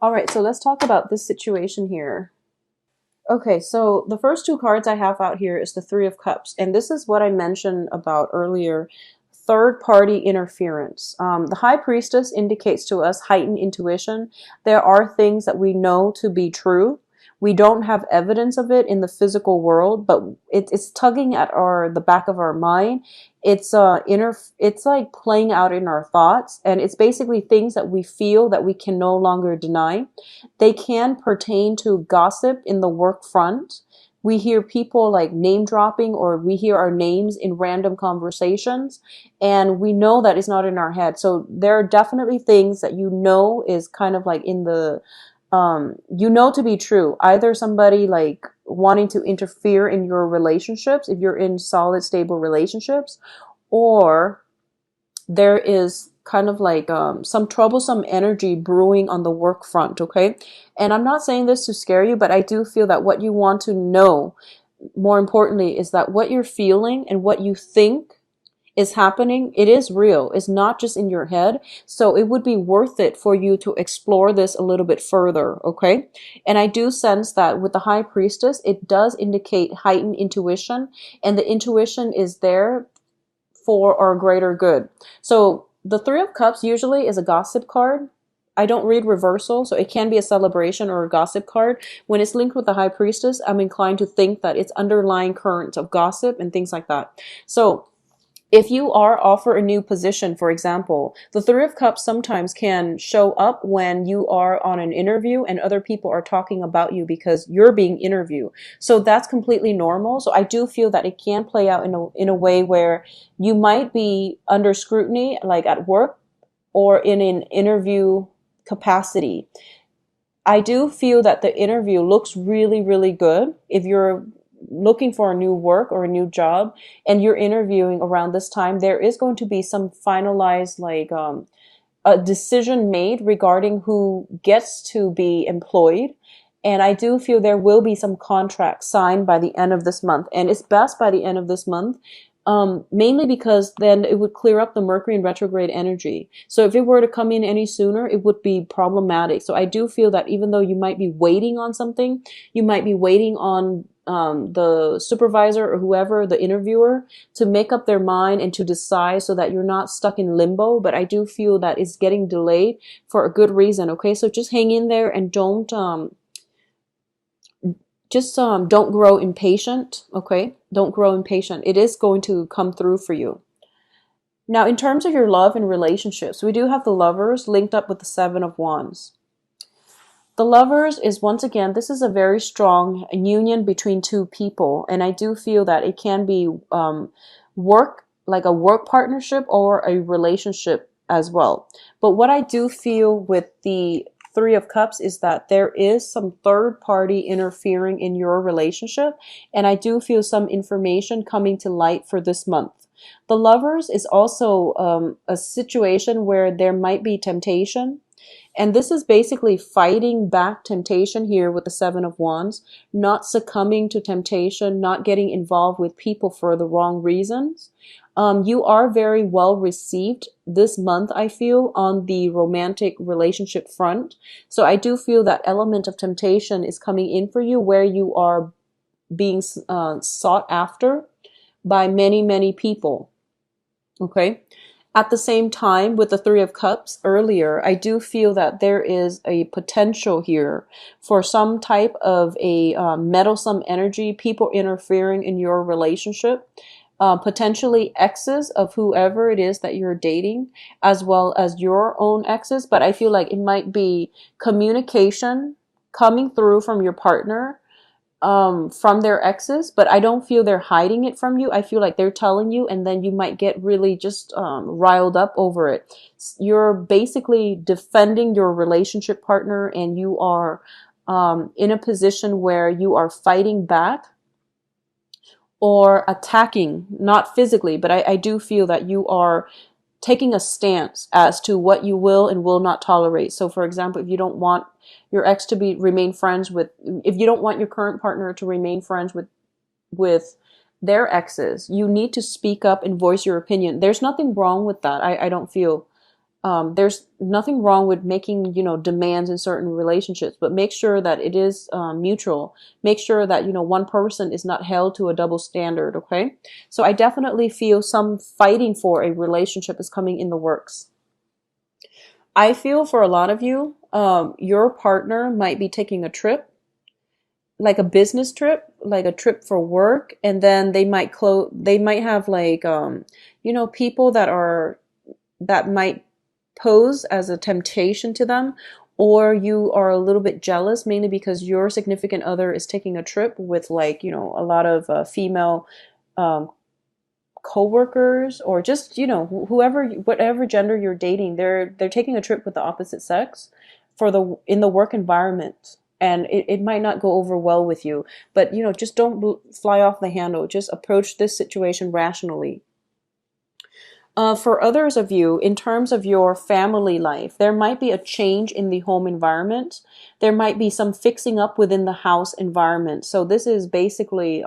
All right, so let's talk about this situation here. Okay, so the first two cards I have out here is the Three of Cups, and this is what I mentioned about earlier, third party interference. The High Priestess indicates to us heightened intuition. There are things that we know to be true. We don't have evidence of it in the physical world, but it's tugging at the back of our mind. It's like playing out in our thoughts, and it's basically things that we feel that we can no longer deny. They can pertain to gossip in the work front. We hear people like name dropping, or we hear our names in random conversations, and we know that it's not in our head. So there are definitely things that you know is kind of like in the you know to be true. Either somebody like wanting to interfere in your relationships if you're in solid, stable relationships, or there is kind of like some troublesome energy brewing on the work front, okay? And I'm not saying this to scare you, but I do feel that what you want to know, more importantly, is that what you're feeling and what you think is happening, it is real. It's not just in your head. So it would be worth it for you to explore this a little bit further, okay? And I do sense that with the High Priestess, it does indicate heightened intuition, and the intuition is there for our greater good. So the Three of Cups usually is a gossip card. I don't read reversal, so it can be a celebration or a gossip card. When it's linked with the High Priestess, I'm inclined to think that it's underlying current of gossip and things like that. So if you are offered a new position, for example, the Three of Cups sometimes can show up when you are on an interview and other people are talking about you because you're being interviewed. So that's completely normal. So I do feel that it can play out in a way where you might be under scrutiny, like at work or in an interview capacity. I do feel that the interview looks really, really good if you're looking for a new work or a new job and you're interviewing around this time. There is going to be some finalized like a decision made regarding who gets to be employed, and I do feel there will be some contracts signed by the end of this month, and it's best by the end of this month, mainly because then it would clear up the Mercury in retrograde energy. So if it were to come in any sooner, it would be problematic. So I do feel that even though you might be waiting on something, you might be waiting on the supervisor or whoever, the interviewer, to make up their mind and to decide so that you're not stuck in limbo. But I do feel that it's getting delayed for a good reason. Okay, so just hang in there and don't grow impatient. Okay, don't grow impatient. It is going to come through for you. Now, in terms of your love and relationships, we do have the Lovers linked up with the Seven of Wands. The Lovers is, once again, this is a very strong union between two people, and I do feel that it can be work, like a work partnership or a relationship as well. But what I do feel with the Three of Cups is that there is some third party interfering in your relationship, and I do feel some information coming to light for this month. The Lovers is also a situation where there might be temptation. And this is basically fighting back temptation here with the Seven of Wands, not succumbing to temptation, not getting involved with people for the wrong reasons. You are very well received this month, I feel, on the romantic relationship front. So I do feel that element of temptation is coming in for you where you are being sought after by many, many people. Okay. At the same time, with the Three of Cups earlier, I do feel that there is a potential here for some type of a meddlesome energy, people interfering in your relationship, potentially exes of whoever it is that you're dating, as well as your own exes. But I feel like it might be communication coming through from your partner, from their exes, but I don't feel they're hiding it from you. I feel like they're telling you, and then you might get really just riled up over it. You're basically defending your relationship partner, and you are in a position where you are fighting back or attacking, not physically, but I do feel that you are taking a stance as to what you will and will not tolerate. So for example, if you don't want your ex to remain friends with, if you don't want your current partner to remain friends with their exes, you need to speak up and voice your opinion. There's nothing wrong with that. I don't feel. There's nothing wrong with making, demands in certain relationships, but make sure that it is mutual. Make sure that, one person is not held to a double standard, okay? So I definitely feel some fighting for a relationship is coming in the works. I feel for a lot of you, your partner might be taking a trip, like a business trip, like a trip for work, and then they might have like, people that might pose as a temptation to them, or you are a little bit jealous mainly because your significant other is taking a trip with like, a lot of female um, co-workers, or just, whoever, whatever gender you're dating, they're taking a trip with the opposite sex for the in the work environment. And it might not go over well with you, but just don't fly off the handle. Just approach this situation rationally. For others of you, in terms of your family life, there might be a change in the home environment. There might be some fixing up within the house environment. So this is basically,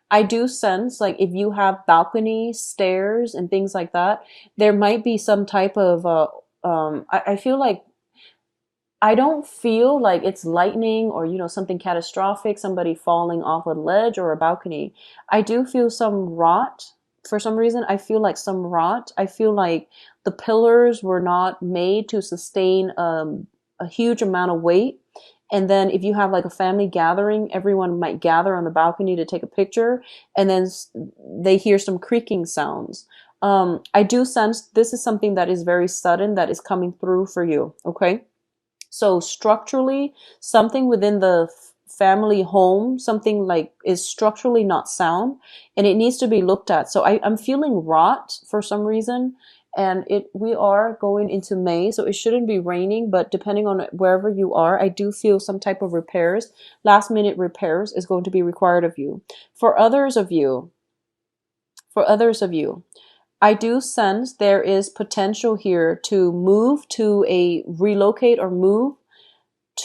I do sense like if you have balcony, stairs, and things like that, there might be some type of, I feel like, I don't feel like it's lightning or, something catastrophic, somebody falling off a ledge or a balcony. I do feel some rot. For some reason, I feel like some rot. I feel like the pillars were not made to sustain a huge amount of weight. And then if you have like a family gathering, everyone might gather on the balcony to take a picture, and then they hear some creaking sounds. I do sense this is something that is very sudden that is coming through for you. Okay. So structurally, something within the family home, something like is structurally not sound, and it needs to be looked at. So I'm feeling rot for some reason, and we are going into May, so it shouldn't be raining, but depending on wherever you are, I do feel some type of repairs, last minute repairs is going to be required of you. For others of you, I do sense there is potential here to relocate or move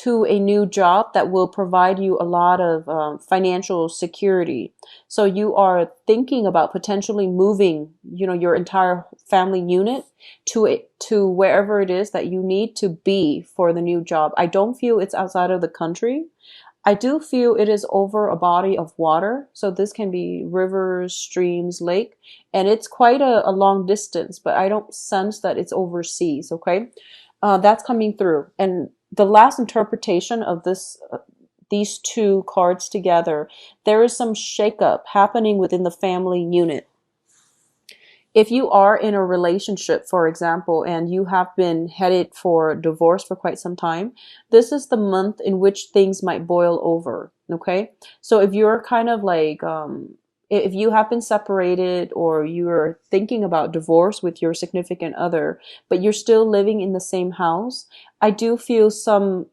to a new job that will provide you a lot of financial security. So you are thinking about potentially moving, your entire family unit to wherever it is that you need to be for the new job. I don't feel it's outside of the country. I do feel it is over a body of water. So this can be rivers, streams, lake, and it's quite a long distance, but I don't sense that it's overseas. Okay. That's coming through. And the last interpretation of these two cards together, there is some shakeup happening within the family unit. If you are in a relationship, for example, and you have been headed for divorce for quite some time, this is the month in which things might boil over. Okay. So if you're kind of like, if you have been separated or you're thinking about divorce with your significant other, but you're still living in the same house, I do feel some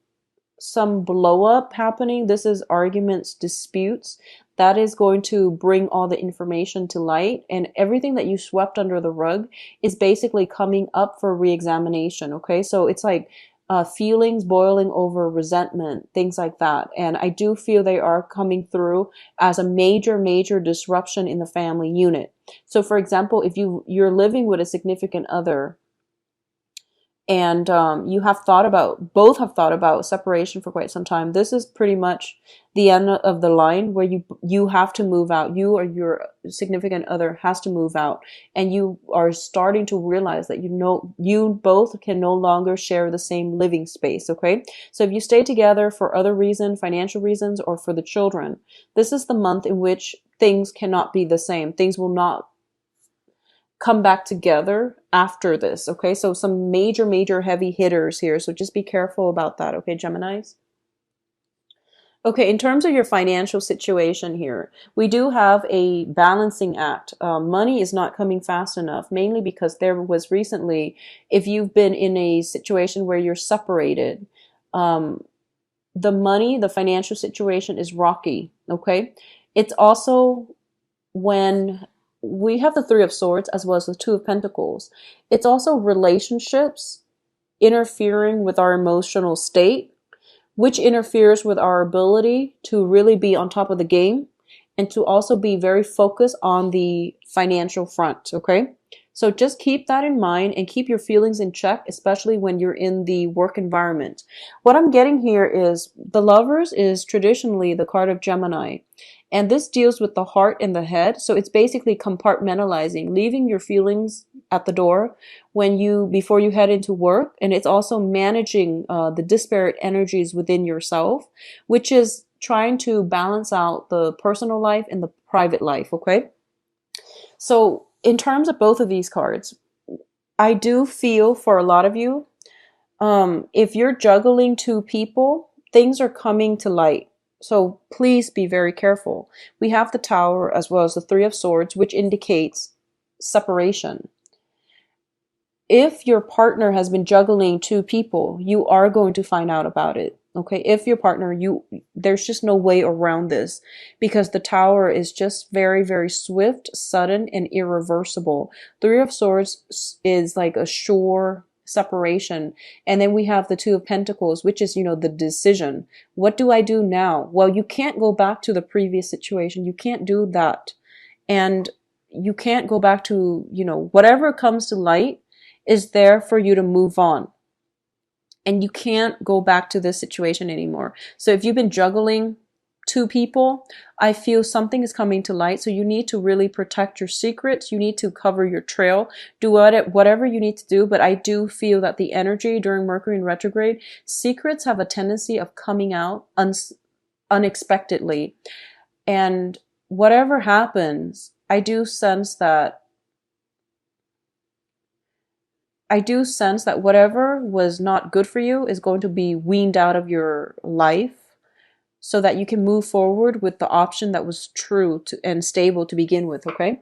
blow up happening. This is arguments, disputes. That is going to bring all the information to light, and everything that you swept under the rug is basically coming up for re-examination. Okay. So it's like, feelings boiling over, resentment, things like that. And I do feel they are coming through as a major, major disruption in the family unit. So for example, if you're living with a significant other, and both have thought about separation for quite some time, this is pretty much the end of the line where you have to move out. You or your significant other has to move out, and you are starting to realize that you both can no longer share the same living space. Okay, so if you stay together for other reasons, financial reasons, or for the children, this is the month in which things cannot be the same. Things will not come back together after this. Okay, so some major, major heavy hitters here. So just be careful about that. Okay, Geminis. Okay, in terms of your financial situation here, we do have a balancing act. Money is not coming fast enough, mainly because there was recently, if you've been in a situation where you're separated, the financial situation is rocky. Okay, it's also when we have the Three of Swords as well as the Two of Pentacles. It's also relationships interfering with our emotional state, which interferes with our ability to really be on top of the game and to also be very focused on the financial front. Okay. So just keep that in mind and keep your feelings in check, especially when you're in the work environment. What I'm getting here is the Lovers is traditionally the card of Gemini. And this deals with the heart and the head. So it's basically compartmentalizing, leaving your feelings at the door before you head into work. And it's also managing the disparate energies within yourself, which is trying to balance out the personal life and the private life. Okay. So in terms of both of these cards, I do feel for a lot of you, if you're juggling two people, things are coming to light. So please be very careful. We have the Tower as well as the Three of Swords, which indicates separation. If your partner has been juggling two people, you are going to find out about it. Okay, if your partner, there's just no way around this, because the Tower is just very, very swift, sudden, and irreversible. Three of Swords is like a sure separation. And then we have the Two of Pentacles, which is, the decision. What do I do now? Well, you can't go back to the previous situation. You can't do that. And you can't go back to, whatever comes to light is there for you to move on. And you can't go back to this situation anymore. So if you've been juggling two people, I feel something is coming to light. So you need to really protect your secrets. You need to cover your trail. Do whatever you need to do. But I do feel that the energy during Mercury in retrograde, secrets have a tendency of coming out unexpectedly. And whatever happens, I do sense that whatever was not good for you is going to be weaned out of your life so that you can move forward with the option that was true and stable to begin with, okay?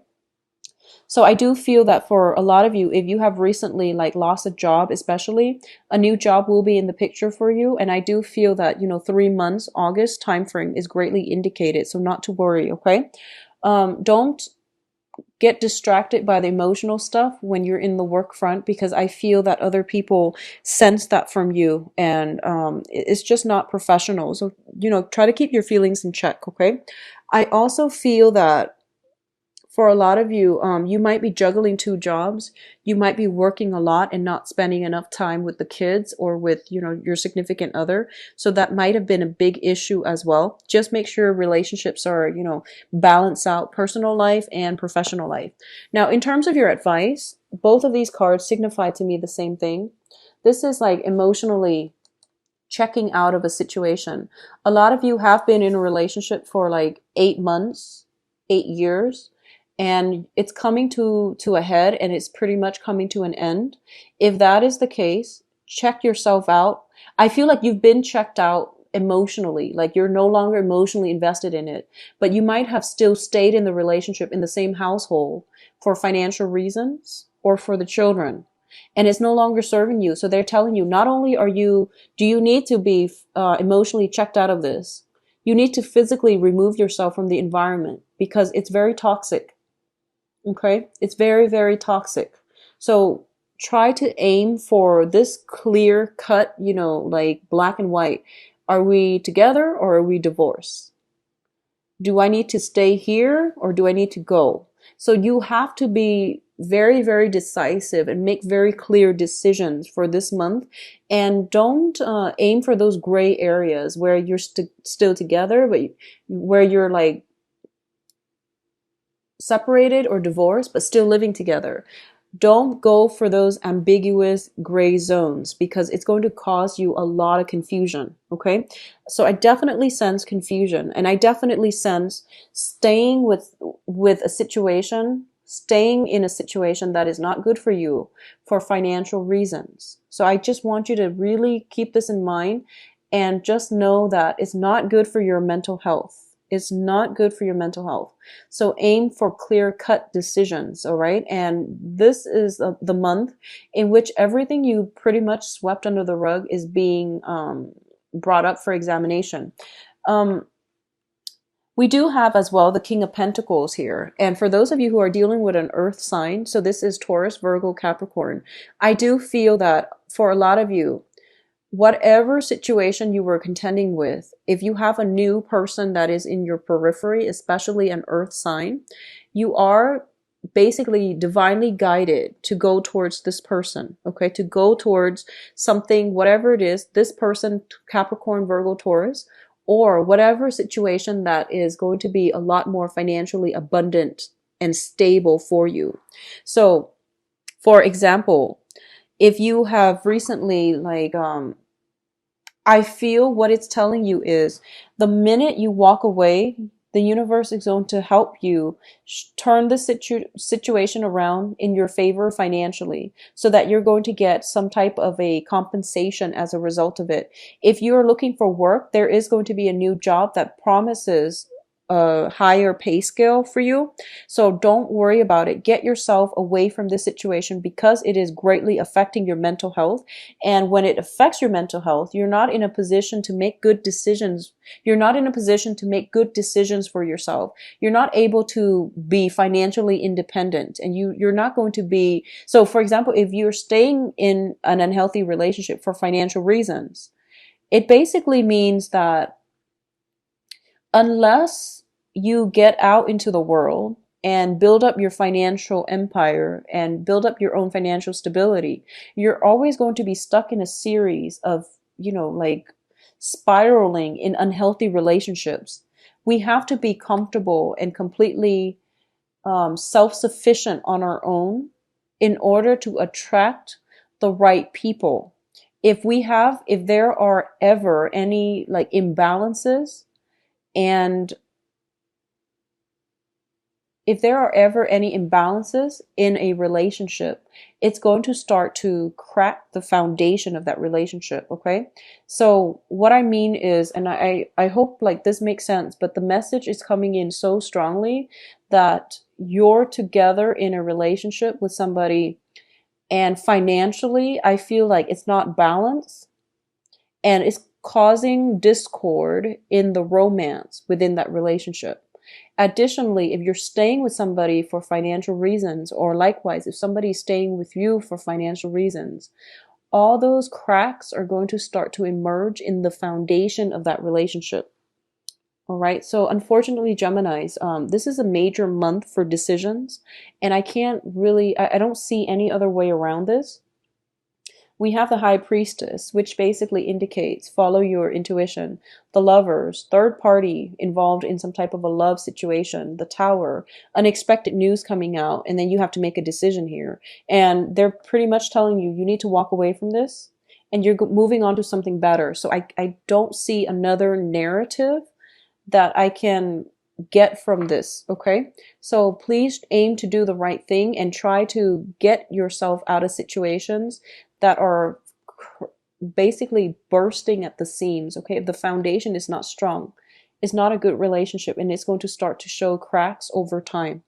So I do feel that for a lot of you, if you have recently lost a job, especially, a new job will be in the picture for you. And I do feel that, 3 months, August timeframe is greatly indicated. So not to worry, okay? Don't get distracted by the emotional stuff when you're in the work front, because I feel that other people sense that from you, and it's just not professional. So, try to keep your feelings in check, okay? I also feel that for a lot of you, you might be juggling two jobs. You might be working a lot and not spending enough time with the kids or with, your significant other. So that might have been a big issue as well. Just make sure relationships are, balance out personal life and professional life. Now, in terms of your advice, both of these cards signify to me the same thing. This is like emotionally checking out of a situation. A lot of you have been in a relationship for 8 months, 8 years. And it's coming to a head, and it's pretty much coming to an end. If that is the case, check yourself out. I feel like you've been checked out emotionally, like you're no longer emotionally invested in it, but you might have still stayed in the relationship in the same household for financial reasons or for the children. And it's no longer serving you. So they're telling you, not only do you need to be emotionally checked out of this, you need to physically remove yourself from the environment because it's very toxic. Okay, it's very, very toxic. So try to aim for this clear cut, black and white. Are we together or are we divorced? Do I need to stay here or do I need to go? So you have to be very, very decisive and make very clear decisions for this month. And don't aim for those gray areas where you're still together, but where you're separated or divorced, but still living together. Don't go for those ambiguous gray zones because it's going to cause you a lot of confusion. Okay. So I definitely sense confusion, and I definitely sense staying with a situation, staying in a situation that is not good for you for financial reasons. So I just want you to really keep this in mind and just know that it's not good for your mental health. It's not good for your mental health. So aim for clear-cut decisions, all right? And this is the month in which everything you pretty much swept under the rug is being brought up for examination. We do have as well the King of Pentacles here. And for those of you who are dealing with an earth sign, so this is Taurus, Virgo, Capricorn, I do feel that for a lot of you, whatever situation you were contending with, if you have a new person that is in your periphery, especially an earth sign, you are basically divinely guided to go towards this person, okay? To go towards something, whatever it is, this person, Capricorn, Virgo, Taurus, or whatever situation that is going to be a lot more financially abundant and stable for you. So, for example, if you have recently, like, I feel what it's telling you is the minute you walk away, the universe is going to help you turn the situation around in your favor financially so that you're going to get some type of a compensation as a result of it. If you're looking for work, there is going to be a new job that promises a higher pay scale for you. So don't worry about it. Get yourself away from this situation because it is greatly affecting your mental health. And when it affects your mental health, you're not in a position to make good decisions. You're not in a position to make good decisions for yourself. You're not able to be financially independent, and you're not going to be. So for example, if you're staying in an unhealthy relationship for financial reasons, it basically means that unless you get out into the world and build up your financial empire and build up your own financial stability, you're always going to be stuck in a series of, like spiraling in unhealthy relationships. We have to be comfortable and completely self-sufficient on our own in order to attract the right people. If there are ever any like imbalances, and if there are ever any imbalances in a relationship, it's going to start to crack the foundation of that relationship. Okay. So what I mean is, and I hope like this makes sense, but the message is coming in so strongly that you're together in a relationship with somebody, and financially, I feel like it's not balanced, and it's causing discord in the romance within that relationship. Additionally, if you're staying with somebody for financial reasons, or likewise, if somebody's staying with you for financial reasons, all those cracks are going to start to emerge in the foundation of that relationship. All right. So unfortunately, Geminis, this is a major month for decisions, and I don't see any other way around this. We have the High Priestess, which basically indicates follow your intuition. The Lovers, third party involved in some type of a love situation. The Tower, unexpected news coming out, and then you have to make a decision here. And they're pretty much telling you, you need to walk away from this, and you're moving on to something better. So I don't see another narrative that I can get from this, okay? So please aim to do the right thing and try to get yourself out of situations that are basically bursting at the seams, okay? If the foundation is not strong, it's not a good relationship, and it's going to start to show cracks over time.